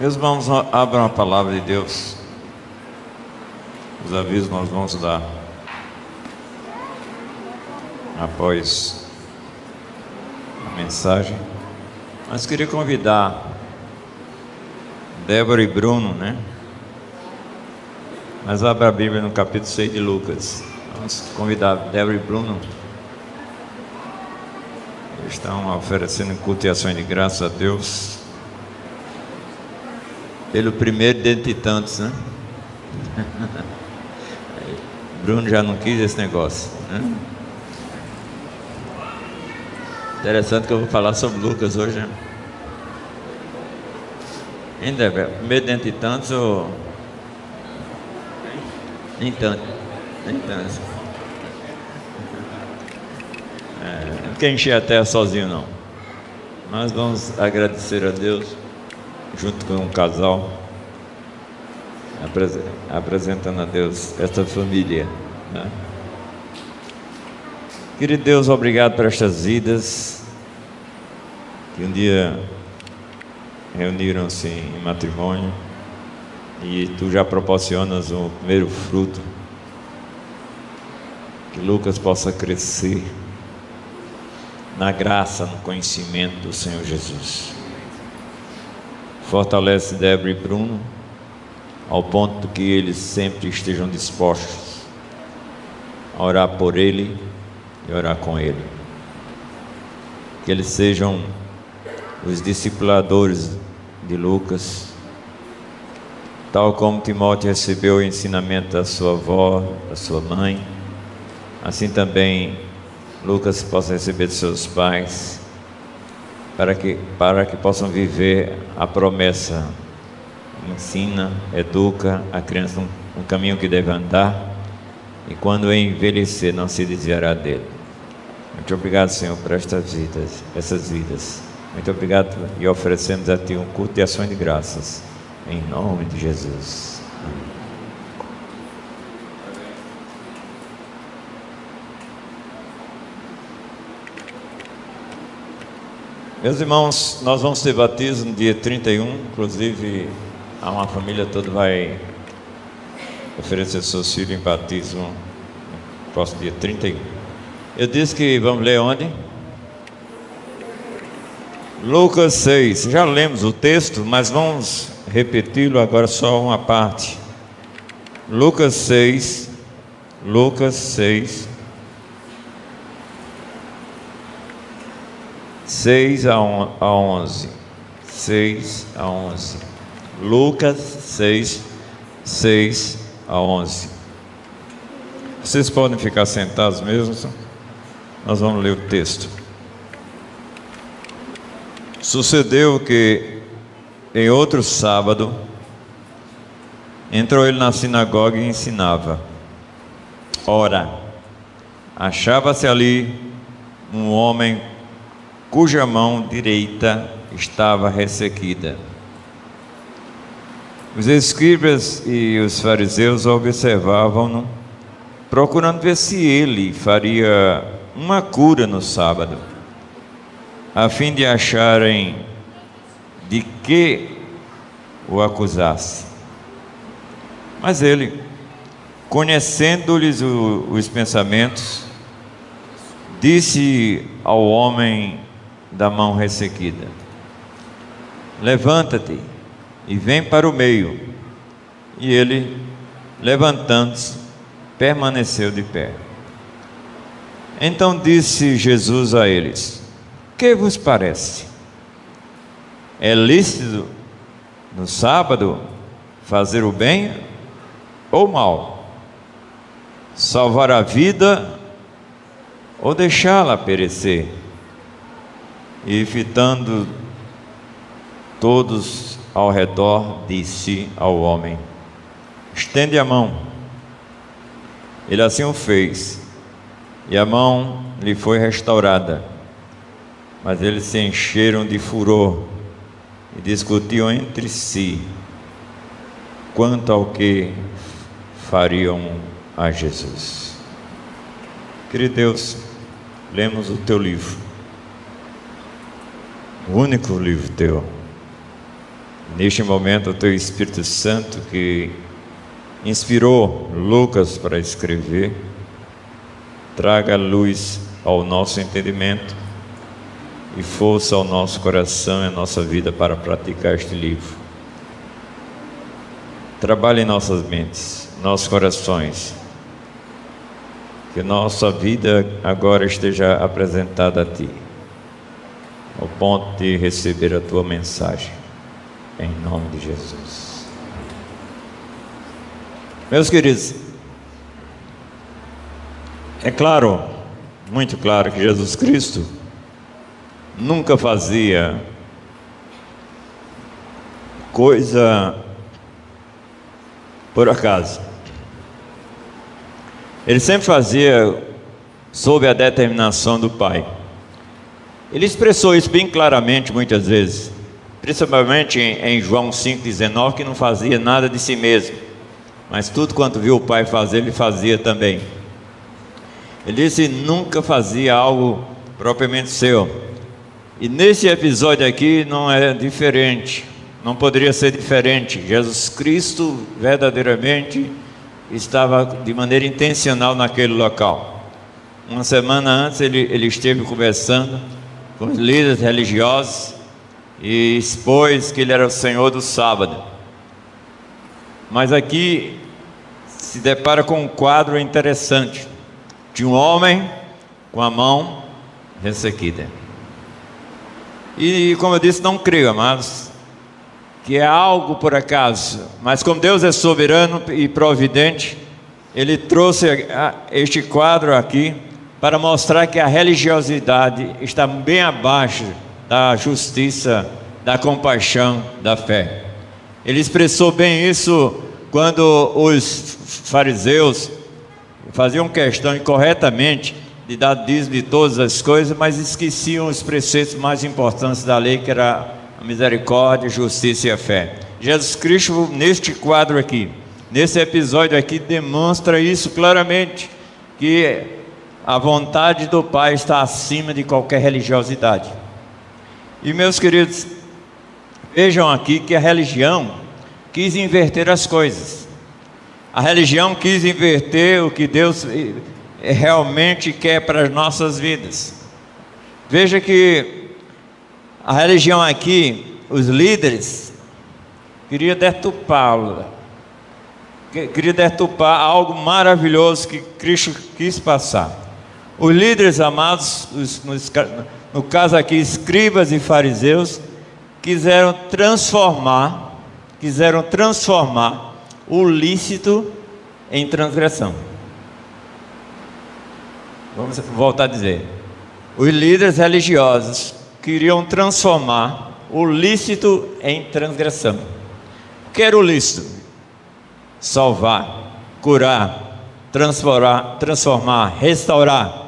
Meus irmãos, abram a palavra de Deus. Os avisos nós vamos dar após a mensagem. Mas queria convidar Débora e Bruno, né? Mas abra a Bíblia no capítulo 6 de Lucas. Vamos convidar Débora e Bruno. Eles estão oferecendo culto e ações de graça a Deus pelo primeiro dentre tantos, né? Bruno já não quis esse negócio, né? Interessante que eu vou falar sobre Lucas hoje, né? Ainda primeiro dentre tantos ou nem tanto, nem tanto. Não quer encher a terra sozinho não. Mas vamos agradecer a Deus junto com um casal, apresentando a Deus esta família, né? Querido Deus, obrigado por estas vidas que um dia reuniram-se em matrimônio e Tu já proporcionas o primeiro fruto, que Lucas possa crescer na graça, no conhecimento do Senhor Jesus. Fortalece Débora e Bruno ao ponto que eles sempre estejam dispostos a orar por ele e orar com ele. Que eles sejam os discipuladores de Lucas, tal como Timóteo recebeu o ensinamento da sua avó, da sua mãe, assim também Lucas possa receber de seus pais, para que possam viver a promessa. Ensina, educa a criança no caminho que deve andar, e quando envelhecer não se desviará dele. Muito obrigado, Senhor, por essas vidas. Muito obrigado, e oferecemos a Ti um culto de ações de graças, em nome de Jesus. Amém. Meus irmãos, nós vamos ter batismo no dia 31, inclusive uma família toda vai oferecer seus filhos em batismo no próximo dia 31. Eu disse que vamos ler onde? Lucas 6, já lemos o texto, mas vamos repeti-lo agora só uma parte. Lucas 6, 6 a 11. 6 a 11. Lucas 6, 6 a 11. Vocês podem ficar sentados mesmo? Nós vamos ler o texto. Sucedeu que em outro sábado entrou ele na sinagoga e ensinava. Ora, achava-se ali um homem cuja mão direita estava ressequida. Os escribas e os fariseus observavam-no, procurando ver se ele faria uma cura no sábado, a fim de acharem de que o acusasse. Mas ele, conhecendo-lhes os pensamentos, disse ao homem da mão ressequida: levanta-te e vem para o meio. E ele, levantando-se, permaneceu de pé. Então disse Jesus a eles: que vos parece? É lícito no sábado fazer o bem ou o mal? Salvar a vida ou deixá-la perecer? E fitando todos ao redor, disse ao homem: estende a mão. Ele assim o fez, e a mão lhe foi restaurada. Mas eles se encheram de furor e discutiam entre si quanto ao que fariam a Jesus. Querido Deus, lemos o Teu livro, o único livro Teu, Neste momento, o Teu Espírito Santo, que inspirou Lucas para escrever, traga luz ao nosso entendimento e força ao nosso coração e à nossa vida para praticar este livro. Trabalhe em nossas mentes, nossos corações, que nossa vida agora esteja apresentada a Ti, ao ponto de receber a Tua mensagem, em nome de Jesus. Meus queridos, é claro, muito claro, que Jesus Cristo nunca fazia coisa por acaso. Ele sempre fazia sob a determinação do Pai. Ele expressou isso bem claramente muitas vezes, principalmente em João 5,19, que não fazia nada de si mesmo, mas tudo quanto viu o Pai fazer, ele fazia também. Ele disse que nunca fazia algo propriamente seu. E nesse episódio aqui não é diferente, não poderia ser diferente. Jesus Cristo verdadeiramente estava de maneira intencional naquele local. Uma semana antes ele esteve conversando com os líderes religiosos e expôs que ele era o Senhor do sábado. Mas aqui se depara com um quadro interessante de um homem com a mão ressequida. E como eu disse, não creio, amados, que é algo por acaso, mas como Deus é soberano e providente, Ele trouxe este quadro aqui para mostrar que a religiosidade está bem abaixo da justiça, da compaixão, da fé. Ele expressou bem isso quando os fariseus faziam questão incorretamente de dar dízimo de todas as coisas, mas esqueciam os preceitos mais importantes da lei, que era a misericórdia, a justiça e a fé. Jesus Cristo, neste quadro aqui, nesse episódio aqui, demonstra isso claramente, que a vontade do Pai está acima de qualquer religiosidade. E meus queridos, vejam aqui que a religião quis inverter as coisas. A religião quis inverter o que Deus realmente quer para as nossas vidas. Veja que a religião aqui, os líderes queriam deturpá-la, queria deturpar algo maravilhoso que Cristo quis passar. Os líderes amados, no caso aqui, escribas e fariseus, quiseram transformar o lícito em transgressão. Vamos voltar a dizer, os líderes religiosos queriam transformar o lícito em transgressão. O que era o lícito? Salvar, curar, transformar, restaurar.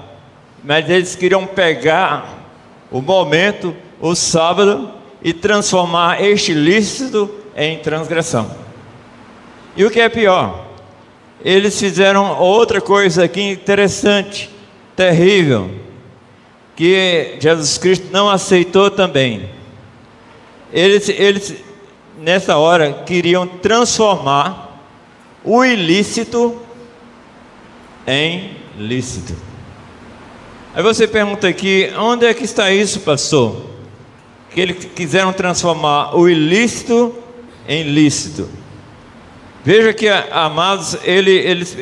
Mas eles queriam pegar o momento, o sábado, e transformar este lícito em transgressão. E o que é pior, eles fizeram outra coisa aqui interessante, terrível, que Jesus Cristo não aceitou também. Eles nessa hora queriam transformar o ilícito em lícito. Aí você pergunta aqui, onde é que está isso, pastor? Que eles quiseram transformar o ilícito em lícito. Veja que, amados, eles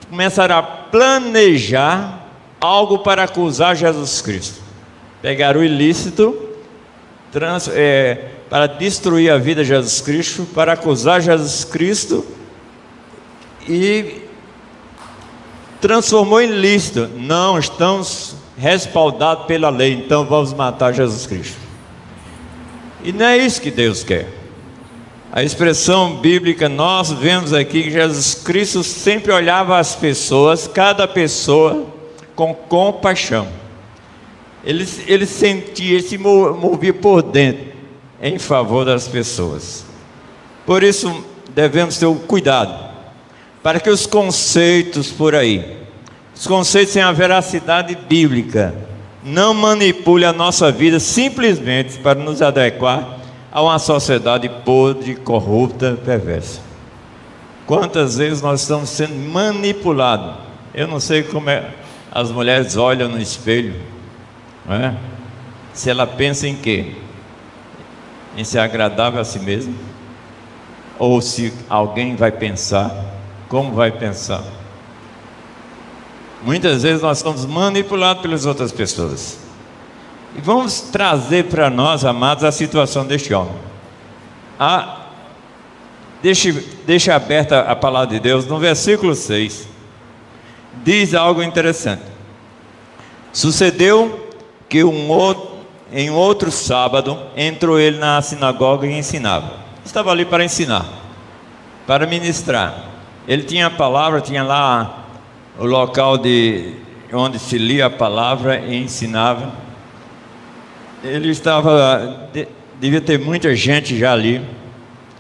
começaram a planejar algo para acusar Jesus Cristo. Pegaram o ilícito para destruir a vida de Jesus Cristo, para acusar Jesus Cristo, e transformou em lícito. Não, estamos respaldados pela lei, então vamos matar Jesus Cristo. E não é isso que Deus quer. A expressão bíblica, nós vemos aqui que Jesus Cristo sempre olhava as pessoas, cada pessoa, com compaixão. Ele sentia, ele se movia por dentro em favor das pessoas. Por isso devemos ter o cuidado, para que os conceitos por aí, os conceitos sem a veracidade bíblica, não manipulem a nossa vida simplesmente para nos adequar a uma sociedade podre, corrupta, perversa. Quantas vezes nós estamos sendo manipulados? Eu não sei como as mulheres olham no espelho, não é? Se ela pensa em quê? Em ser agradável a si mesma? Ou se alguém vai pensar, como vai pensar? Muitas vezes nós somos manipulados pelas outras pessoas. E vamos trazer para nós, amados, a situação deste homem. Deixa aberta a palavra de Deus. No versículo 6 diz algo interessante. Sucedeu que em outro sábado entrou ele na sinagoga e ensinava. Estava ali para ensinar, para ministrar. Ele tinha a palavra, tinha lá o local onde se lia a palavra e ensinava. Ele devia ter muita gente já ali.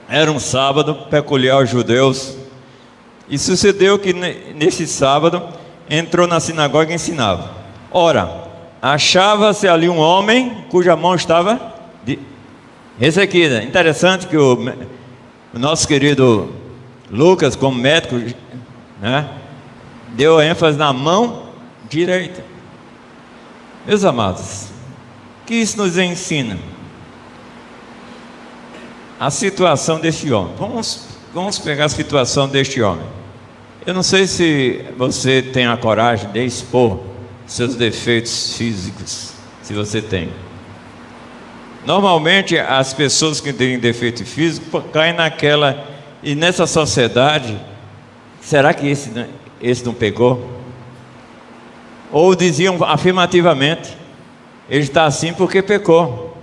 Era um sábado peculiar aos judeus. E sucedeu que nesse sábado entrou na sinagoga e ensinava. Ora, achava-se ali um homem cuja mão estava ressequida. Interessante que o nosso querido Lucas, como médico, né, deu ênfase na mão direita. Meus amados, o que isso nos ensina? A situação deste homem. Vamos pegar a situação deste homem. Eu não sei se você tem a coragem de expor seus defeitos físicos, se você tem. Normalmente as pessoas que têm defeito físico caem naquela, e nessa sociedade, será que esse não pegou? Ou diziam afirmativamente, ele está assim porque pecou.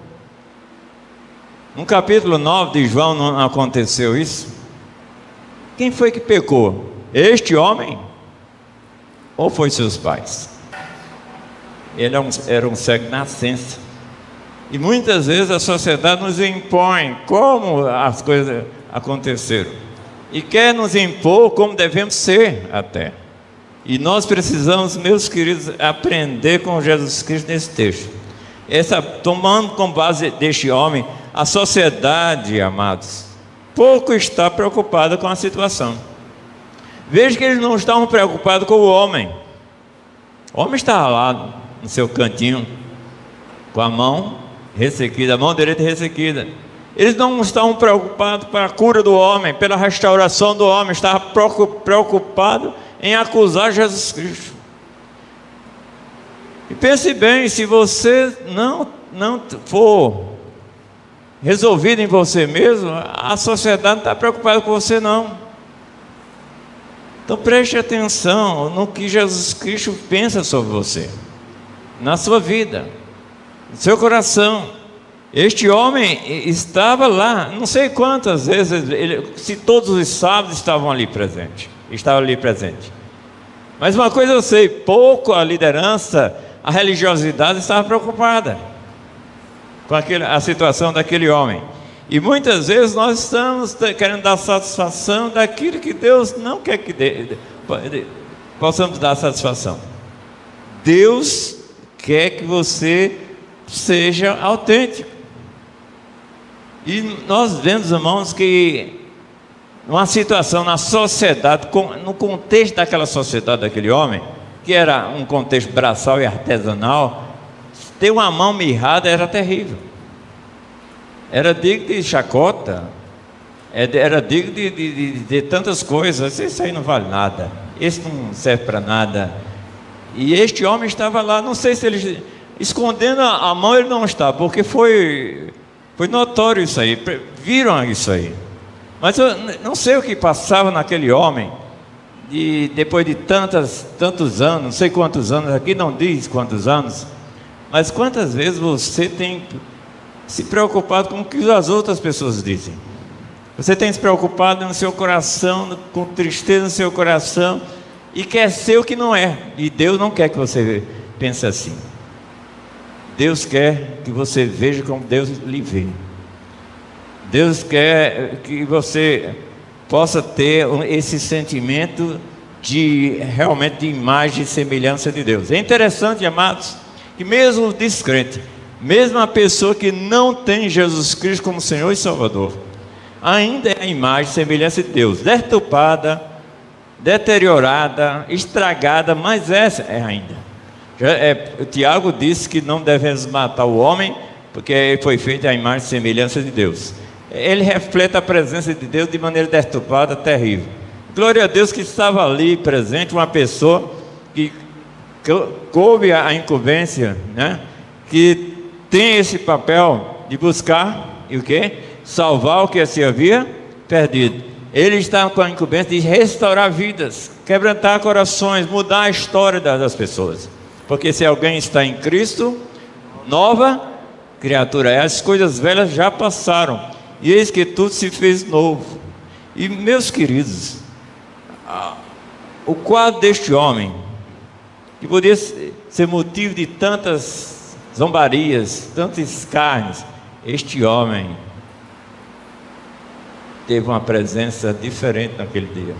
No capítulo 9 de João não aconteceu isso? Quem foi que pecou? Este homem? Ou foi seus pais? Ele era um cego de nascença. E muitas vezes a sociedade nos impõe como as coisas aconteceram. E quer nos impor como devemos ser até. E nós precisamos, meus queridos, aprender com Jesus Cristo nesse texto. Tomando como base deste homem, a sociedade, amados, pouco está preocupada com a situação. Veja que eles não estavam preocupados com o homem. O homem estava lá no seu cantinho, com a mão ressequida, a mão direita ressequida. Eles não estavam preocupados para a cura do homem, pela restauração do homem. Estavam preocupados em acusar Jesus Cristo. E pense bem, se você não for resolvido em você mesmo, a sociedade não está preocupada com você não. Então preste atenção no que Jesus Cristo pensa sobre você, na sua vida, no seu coração. Este homem estava lá, não sei quantas vezes, se todos os sábados estavam ali presentes, mas uma coisa eu sei, pouco a liderança, a religiosidade estava preocupada com a situação daquele homem. E muitas vezes nós estamos querendo dar satisfação daquilo que Deus não quer que possamos dar satisfação. Deus quer que você seja autêntico. E nós vemos, irmãos, que uma situação na sociedade, no contexto daquela sociedade daquele homem, que era um contexto braçal e artesanal, ter uma mão mirrada era terrível. Era digno de chacota, era digno de tantas coisas. Isso aí não vale nada, esse não serve para nada. E este homem estava lá, não sei se ele escondendo a mão, ele não está, porque foi notório isso aí, viram isso aí. Mas eu não sei o que passava naquele homem, depois de tantos anos, não sei quantos anos, aqui não diz quantos anos, mas quantas vezes você tem se preocupado com o que as outras pessoas dizem? Você tem se preocupado no seu coração, com tristeza no seu coração, e quer ser o que não é. E Deus não quer que você pense assim. Deus quer que você veja como Deus lhe vê. Deus quer que você possa ter esse sentimento realmente de imagem e semelhança de Deus. É interessante, amados, que mesmo o descrente, Mesmo a pessoa que não tem Jesus Cristo como Senhor e Salvador, ainda é a imagem e semelhança de Deus, deturpada, deteriorada, estragada, mas essa é ainda. O Tiago disse que não devemos matar o homem, porque ele foi feito à imagem e semelhança de Deus. Ele reflete a presença de Deus de maneira deturpada, terrível. Glória a Deus que estava ali presente uma pessoa que coube a incumbência, né? Que tem esse papel de buscar e o quê? Salvar o que se havia perdido. Ele está com a incumbência de restaurar vidas, quebrantar corações, mudar a história das pessoas. Porque se alguém está em Cristo, nova criatura é. As coisas velhas já passaram, e eis que tudo se fez novo. E meus queridos, o quadro deste homem, que podia ser motivo de tantas zombarias, tantos escárnios, este homem teve uma presença diferente naquele dia.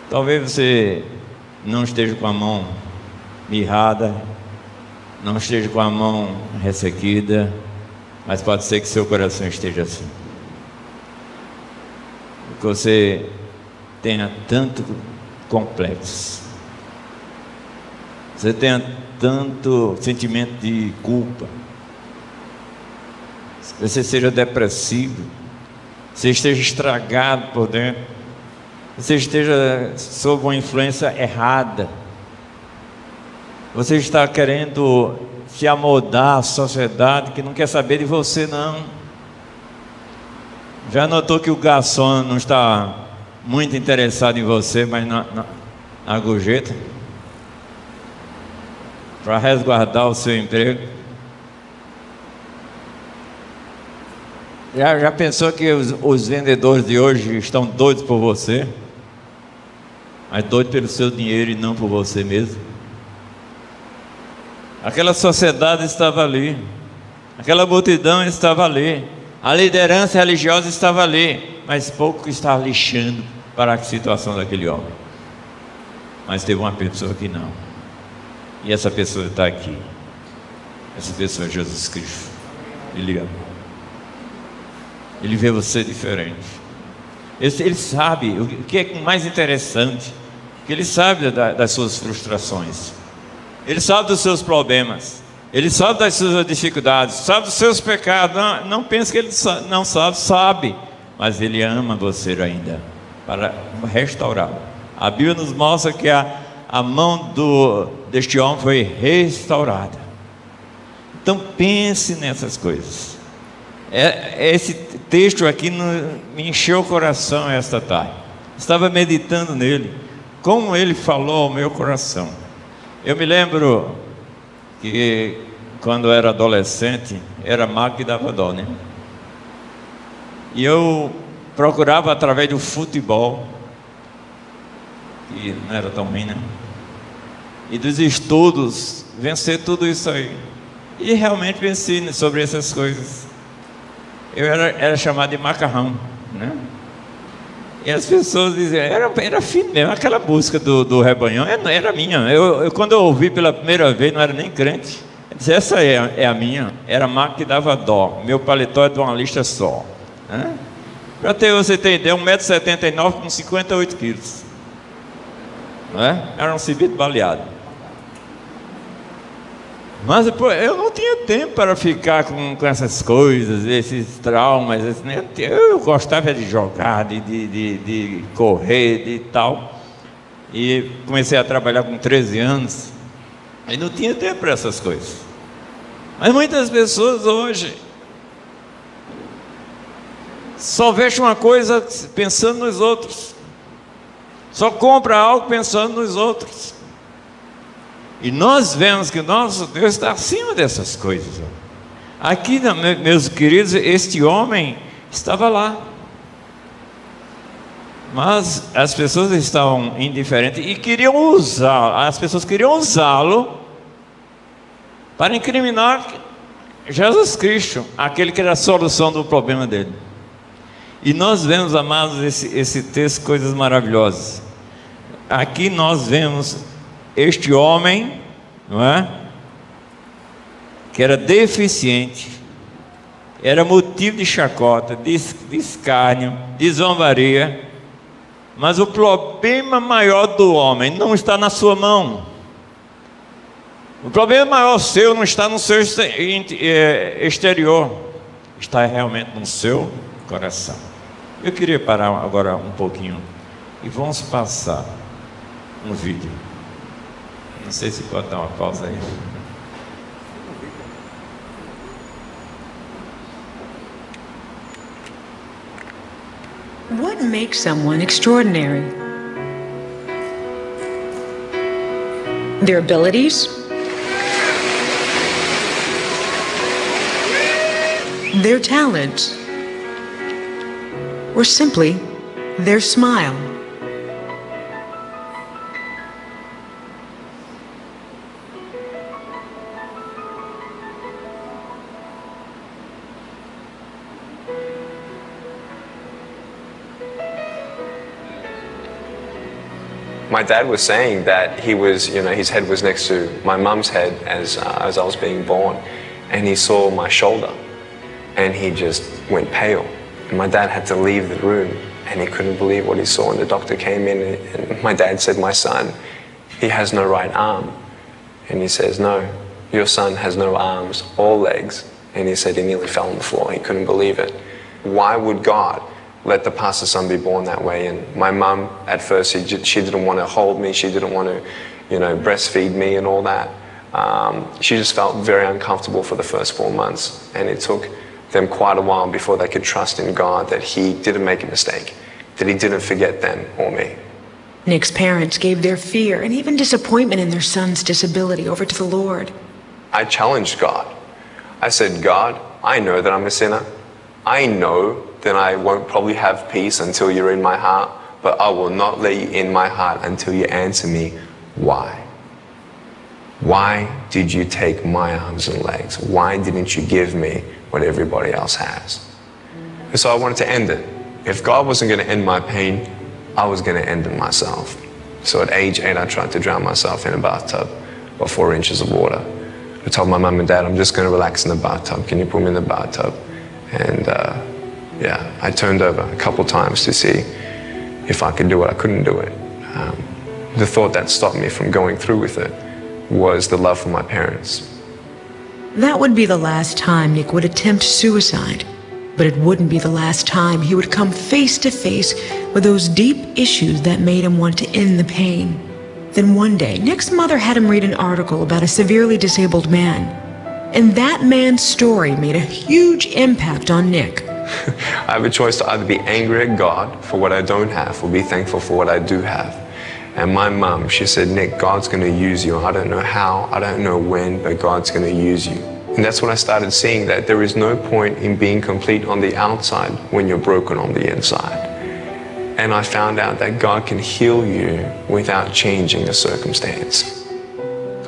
Talvez você não esteja com a mão mirrada, não esteja com a mão ressequida, mas pode ser que seu coração esteja assim, que você tenha tanto complexo, você tenha tanto sentimento de culpa, você seja depressivo, você esteja estragado por dentro, você esteja sob uma influência errada, você está querendo se amoldar à sociedade que não quer saber de você, não. Já notou que o garçom não está muito interessado em você, mas na gorjeta, para resguardar o seu emprego? Já pensou que os vendedores de hoje estão doidos por você, mas doidos pelo seu dinheiro e não por você mesmo? Aquela sociedade estava ali, aquela multidão estava ali, a liderança religiosa estava ali, mas pouco estava lixando para a situação daquele homem. Mas teve uma pessoa que não, e essa pessoa está aqui. Essa pessoa é Jesus Cristo. Ele ama, ele vê você diferente. Ele sabe o que é mais interessante, que ele sabe das suas frustrações, ele sabe dos seus problemas, ele sabe das suas dificuldades, sabe dos seus pecados. Não pense que ele não sabe, mas ele ama você ainda, para restaurá-lo. A Bíblia nos mostra que a mão deste homem foi restaurada. Então pense nessas coisas. Esse texto aqui me encheu o coração esta tarde. Estava meditando nele, como ele falou ao meu coração. Eu me lembro que quando eu era adolescente, era mago que dava dó, né? E eu procurava através do futebol, que não era tão ruim, né? E dos estudos, vencer tudo isso aí. E realmente venci sobre essas coisas. Eu era chamado de macarrão, né? E as pessoas diziam, era fino mesmo, aquela música do Rebanhão, era minha. Quando eu ouvi pela primeira vez, não era nem crente. Eu disse, essa é a minha. Era mago que dava dó. Meu paletó é de uma lista só, né? Para você ter ideia, 1,79 m com 58 quilos, não é? Era um cibito baleado. Mas eu não tinha tempo para ficar com essas coisas, esses traumas. Eu gostava de jogar, de correr, de tal. E comecei a trabalhar com 13 anos. E não tinha tempo para essas coisas. Mas muitas pessoas hoje só vestem uma coisa pensando nos outros, só compra algo pensando nos outros. E nós vemos que nosso Deus está acima dessas coisas. Aqui, meus queridos, este homem estava lá, mas as pessoas estavam indiferentes e queriam as pessoas queriam usá-lo para incriminar Jesus Cristo, aquele que era a solução do problema dele. E nós vemos, amados, esse texto, coisas maravilhosas. Aqui nós vemos este homem, não é? que era deficiente, era motivo de chacota, de escárnio, de zombaria. Mas o problema maior do homem não está na sua mão. O problema maior seu não está no seu exterior, está realmente no seu coração. Eu queria parar agora um pouquinho e vamos passar um vídeo. Não sei se pode dar uma pausa aí. What makes someone extraordinary? Their abilities? Their talents? Or simply, their smile? My dad was saying that he was, his head was next to my mum's head as I was being born, and he saw my shoulder, and he just went pale. And my dad had to leave the room, and he couldn't believe what he saw. And the doctor came in, and my dad said, "My son, he has no right arm." And he says, "No, your son has no arms or legs." And he said he nearly fell on the floor. He couldn't believe it. Why would God let the pastor's son be born that way? And my mum, at first, she didn't want to hold me. She didn't want to, breastfeed me and all that. She just felt very uncomfortable for the first 4 months. And it took them quite a while before they could trust in God that he didn't make a mistake, that he didn't forget them or me. Nick's parents gave their fear and even disappointment in their son's disability over to the Lord. I challenged God. I said, "God, I know that I'm a sinner. I know that I won't probably have peace until you're in my heart, but I will not let you in my heart until you answer me, why? Why did you take my arms and legs? Why didn't you give me what everybody else has?" And so I wanted to end it. If God wasn't going to end my pain, I was going to end it myself. So at age 8, I tried to drown myself in a bathtub of 4 inches of water. I told my mum and dad, "I'm just going to relax in the bathtub. Can you put me in the bathtub?" And I turned over a couple times to see if I could do it. I couldn't do it. The thought that stopped me from going through with it was the love for my parents. That would be the last time Nick would attempt suicide, but it wouldn't be the last time he would come face to face with those deep issues that made him want to end the pain. Then one day, Nick's mother had him read an article about a severely disabled man. And that man's story made a huge impact on Nick. I have a choice to either be angry at God for what I don't have or be thankful for what I do have. And my mum, she said, "Nick, God's going to use you. I don't know how, I don't know when, but God's going to use you." And that's when I started seeing that there is no point in being complete on the outside when you're broken on the inside. And I found out that God can heal you without changing the circumstance.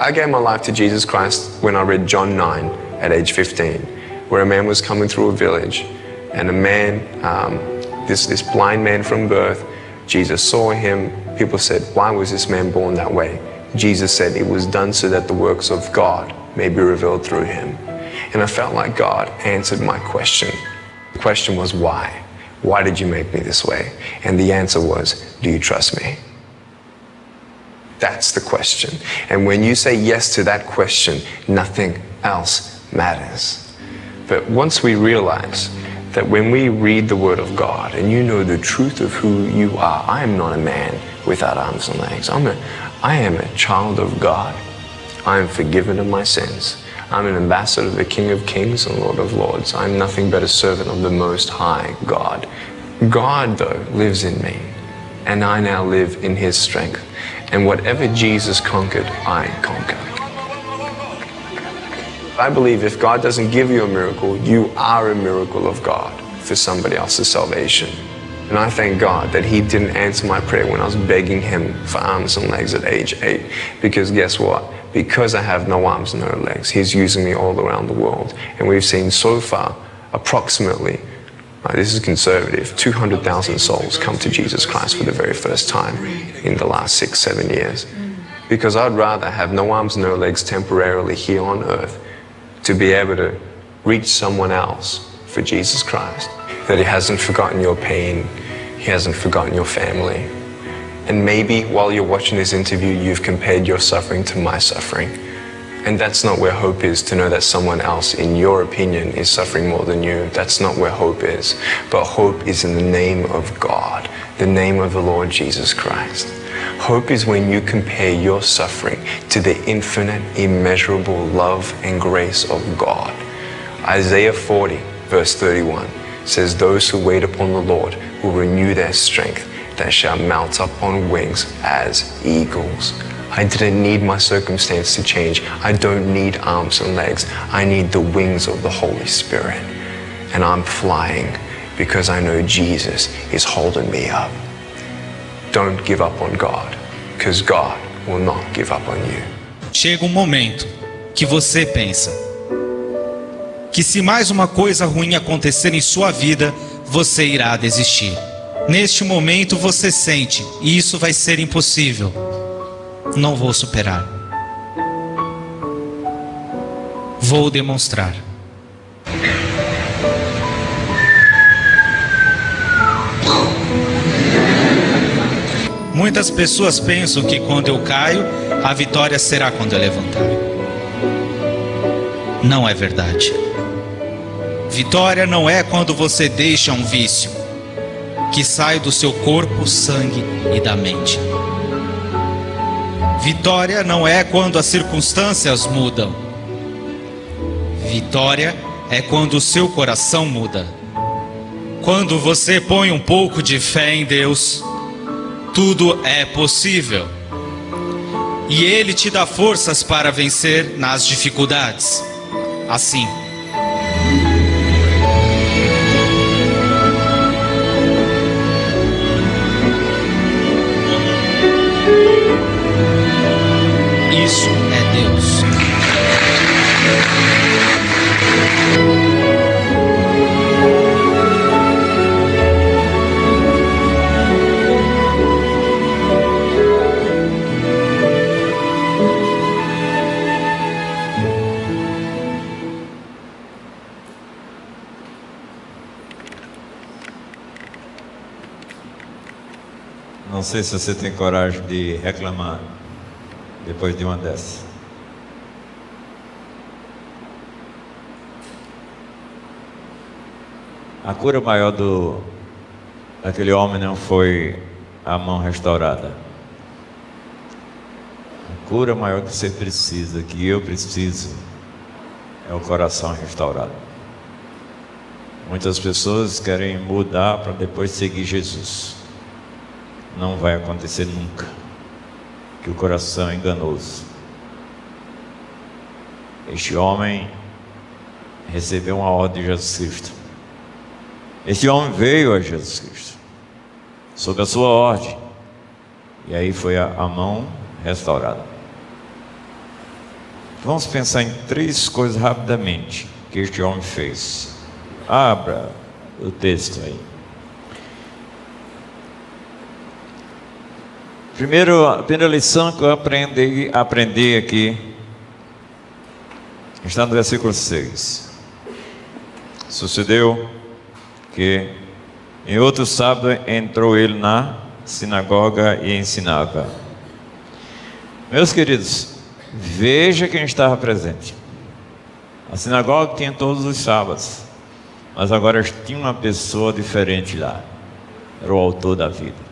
I gave my life to Jesus Christ when I read John 9 at age 15, where a man was coming through a village, and a man, this blind man from birth, Jesus saw him. People said, "Why was this man born that way?" Jesus said, "It was done so that the works of God may be revealed through him." And I felt like God answered my question. The question was, why? Why did you make me this way? And the answer was, do you trust me? That's the question. And when you say yes to that question, nothing else matters. But once we realize that when we read the Word of God and you know the truth of who you are, I am not a man without arms and legs. I am a child of God. I am forgiven of my sins. I'm an ambassador of the King of Kings and Lord of Lords. I'm nothing but a servant of the Most High God. God, though, lives in me, and I now live in His strength. And whatever Jesus conquered, I conquer. I believe if God doesn't give you a miracle, you are a miracle of God for somebody else's salvation. And I thank God that He didn't answer my prayer when I was begging Him for arms and legs at age 8. Because guess what? Because I have no arms and no legs, He's using me all around the world. And we've seen so far, approximately, this is conservative, 200,000 souls come to Jesus Christ for the very first time in the last 6-7 years. Because I'd rather have no arms, no legs temporarily here on earth to be able to reach someone else for Jesus Christ. That He hasn't forgotten your pain, He hasn't forgotten your family. And maybe while you're watching this interview, you've compared your suffering to my suffering. And that's not where hope is, to know that someone else, in your opinion, is suffering more than you. That's not where hope is. But hope is in the name of God, the name of the Lord Jesus Christ. Hope is when you compare your suffering to the infinite, immeasurable love and grace of God. Isaiah 40, verse 31 says, "Those who wait upon the Lord will renew their strength. They shall mount up on wings as eagles." I didn't need my circumstance to change. I don't need arms and legs. I need the wings of the Holy Spirit. And I'm flying because I know Jesus is holding me up. Don't give up on God, because God will not give up on you. Chega momento que você pensa que se mais uma coisa ruim acontecer em sua vida, você irá desistir. Neste momento você sente, isso vai ser impossível. Não vou superar. Vou demonstrar. Muitas pessoas pensam que quando eu caio, a vitória será quando eu levantar. Não é verdade. Vitória não é quando você deixa um vício que sai do seu corpo, sangue e da mente. Vitória não é quando as circunstâncias mudam. Vitória é quando o seu coração muda. Quando você põe um pouco de fé em Deus, tudo é possível. E Ele te dá forças para vencer nas dificuldades. Assim, isso é Deus. Não sei se você tem coragem de reclamar depois de uma dessas. A cura maior daquele homem não foi a mão restaurada. A cura maior que você precisa, que eu preciso, é o coração restaurado. Muitas pessoas querem mudar para depois seguir Jesus. Não vai acontecer nunca, que o coração é enganoso. Este homem recebeu uma ordem de Jesus Cristo. Este homem veio a Jesus Cristo sob a sua ordem, e aí foi a mão restaurada. Vamos pensar em 3 coisas rapidamente que este homem fez. Abra o texto aí. A primeira lição que eu aprendi aqui está no versículo 6. Sucedeu que em outro sábado entrou ele na sinagoga e ensinava. Meus queridos, veja quem estava presente. A sinagoga tinha todos os sábados, mas agora tinha uma pessoa diferente lá. Era o autor da vida.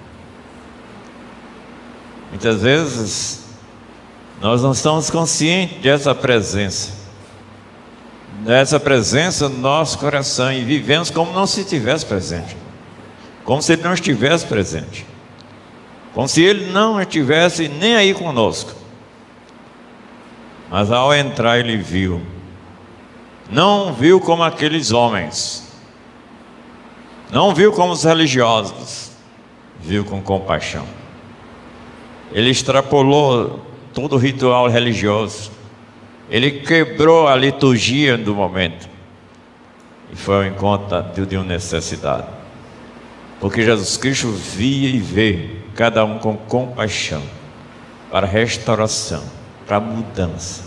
Muitas vezes nós não estamos conscientes dessa presença no nosso coração, e vivemos como não se estivesse presente, como se Ele não estivesse presente, como se Ele não estivesse nem aí conosco. Mas ao entrar ele viu, não viu como aqueles homens, não viu como os religiosos, viu com compaixão. Ele extrapolou todo o ritual religioso. Ele quebrou a liturgia do momento e foi ao encontro de uma necessidade. Porque Jesus Cristo via e vê cada um com compaixão, para restauração, para mudança,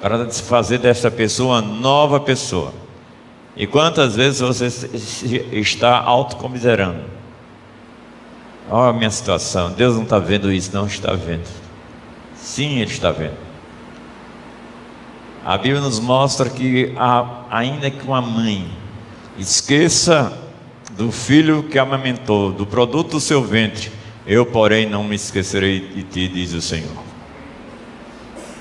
para fazer desta pessoa uma nova pessoa. E quantas vezes você está autocomiserando? Olha a minha situação, Deus não está vendo isso. Não está vendo. Sim, Ele está vendo. A Bíblia nos mostra que ainda que uma mãe esqueça do filho que amamentou, do produto do seu ventre, eu, porém, não me esquecerei de ti, diz o Senhor.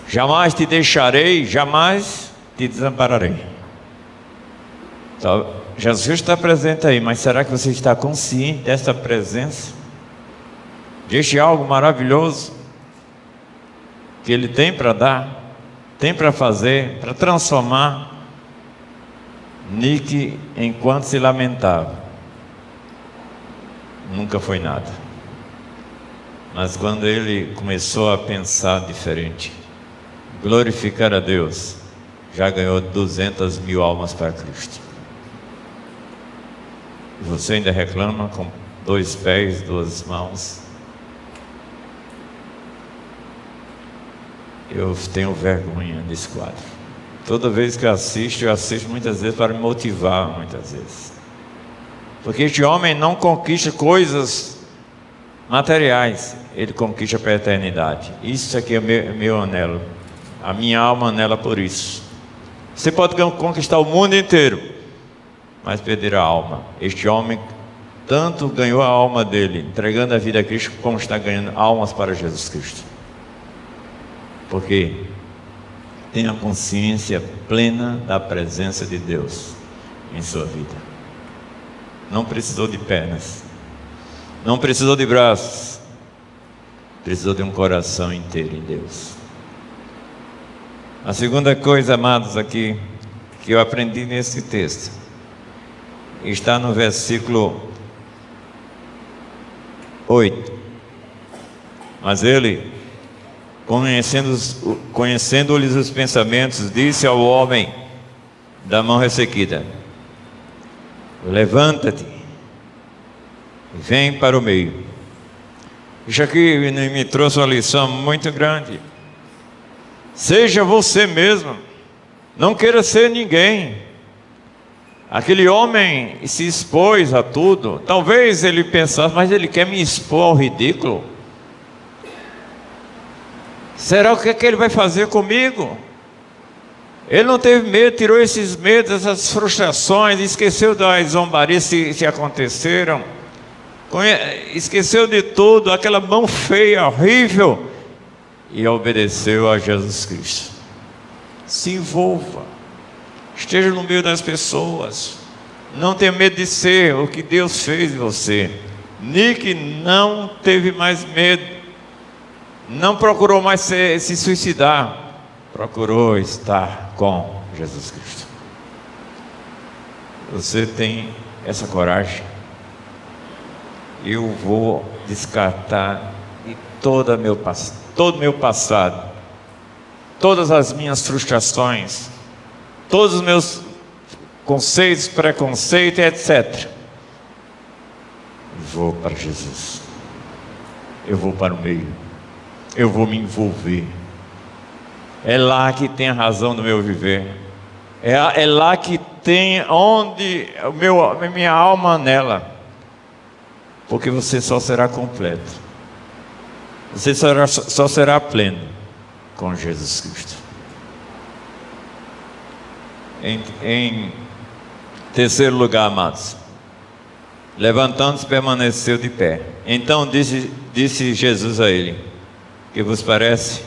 Jamais te deixarei, jamais te desampararei. Então, Jesus está presente aí, mas será que você está consciente dessa presença? Deste algo maravilhoso que Ele tem para dar, tem para fazer, para transformar. Nick, enquanto se lamentava, nunca foi nada. Mas quando ele começou a pensar diferente, glorificar a Deus, já ganhou 200.000 almas para Cristo. E você ainda reclama com 2 pés, 2 mãos? Eu tenho vergonha desse quadro. Toda vez que eu assisto muitas vezes para me motivar, muitas vezes. Porque este homem não conquista coisas materiais, ele conquista para a eternidade. Isso aqui é meu anelo. A minha alma anela por isso. Você pode conquistar o mundo inteiro, mas perder a alma. Este homem tanto ganhou a alma dele, entregando a vida a Cristo, como está ganhando almas para Jesus Cristo. Porque tem a consciência plena da presença de Deus em sua vida. Não precisou de pernas, não precisou de braços, precisou de um coração inteiro em Deus. A segunda coisa, amados, aqui que eu aprendi nesse texto está no versículo 8. Mas ele, conhecendo-lhes os pensamentos, disse ao homem da mão ressequida: levanta-te e vem para o meio. Isso aqui me trouxe uma lição muito grande. Seja você mesmo, não queira ser ninguém. Aquele homem se expôs a tudo. Talvez ele pensasse, mas ele quer me expor ao ridículo. Será o que é que ele vai fazer comigo? Ele não teve medo, tirou esses medos, essas frustrações, esqueceu das zombarias se aconteceram, esqueceu de tudo, aquela mão feia, horrível, e obedeceu a Jesus Cristo. Se envolva, esteja no meio das pessoas, não tenha medo de ser o que Deus fez em você. Nick não teve mais medo, não procurou mais se suicidar, procurou estar com Jesus Cristo. Você tem essa coragem? Eu vou descartar de todo meu passado, todas as minhas frustrações, todos os meus conceitos, preconceitos, etc. Vou para Jesus. Eu vou para o meio. Eu vou me envolver. É lá que tem a razão do meu viver. É lá que tem onde minha alma anela. Porque você só será completo. Você só será pleno com Jesus Cristo. Em terceiro lugar, amados, levantando-se, permaneceu de pé. Então disse Jesus a ele: que vos parece?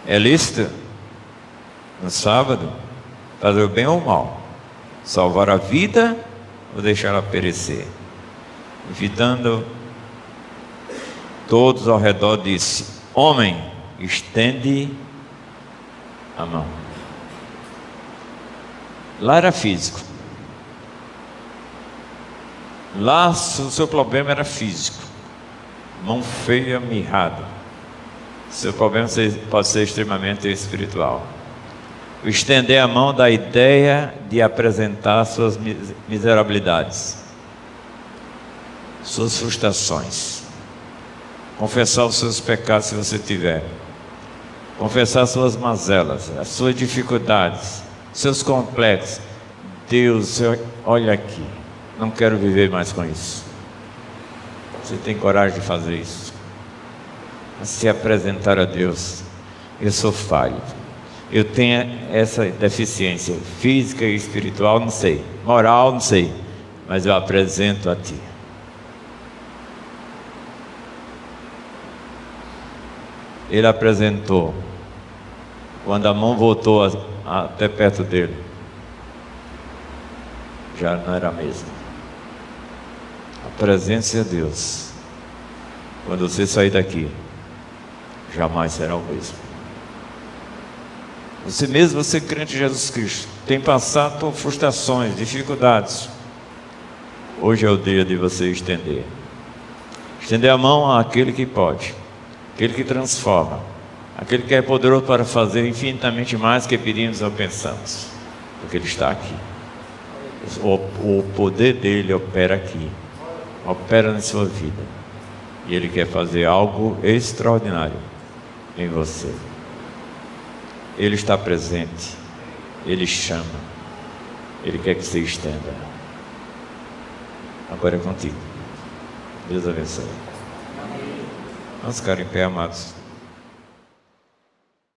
É lícito no sábado fazer o bem ou o mal, salvar a vida ou deixá-la perecer? Evitando todos ao redor, disse: homem, estende a mão. Lá era físico. Lá o seu problema era físico. Mão feia, mirrada. Seu problema pode ser extremamente espiritual. O estender a mão dá a ideia de apresentar suas miserabilidades, suas frustrações, confessar os seus pecados se você tiver. confessar suas mazelas, as suas dificuldades, seus complexos. Deus, olha aqui, não quero viver mais com isso. Você tem coragem de fazer isso? Se apresentar a Deus. Eu sou falho, eu tenho essa deficiência física e espiritual, não sei, moral, não sei, mas eu apresento a Ti. Ele apresentou. Quando a mão voltou até perto dele, já não era a mesma. A presença de Deus, quando você sair daqui, jamais será o mesmo. Você crente em Jesus Cristo, tem passado por frustrações, dificuldades. Hoje é o dia de você estender a mão àquele que pode, aquele que transforma, aquele que é poderoso para fazer infinitamente mais que pedimos ou pensamos, porque Ele está aqui. O poder dele opera aqui, opera na sua vida, e Ele quer fazer algo extraordinário em você. Ele está presente, Ele chama, Ele quer que você estenda. Agora é contigo. Deus abençoe. Vamos ficar em pé, amados.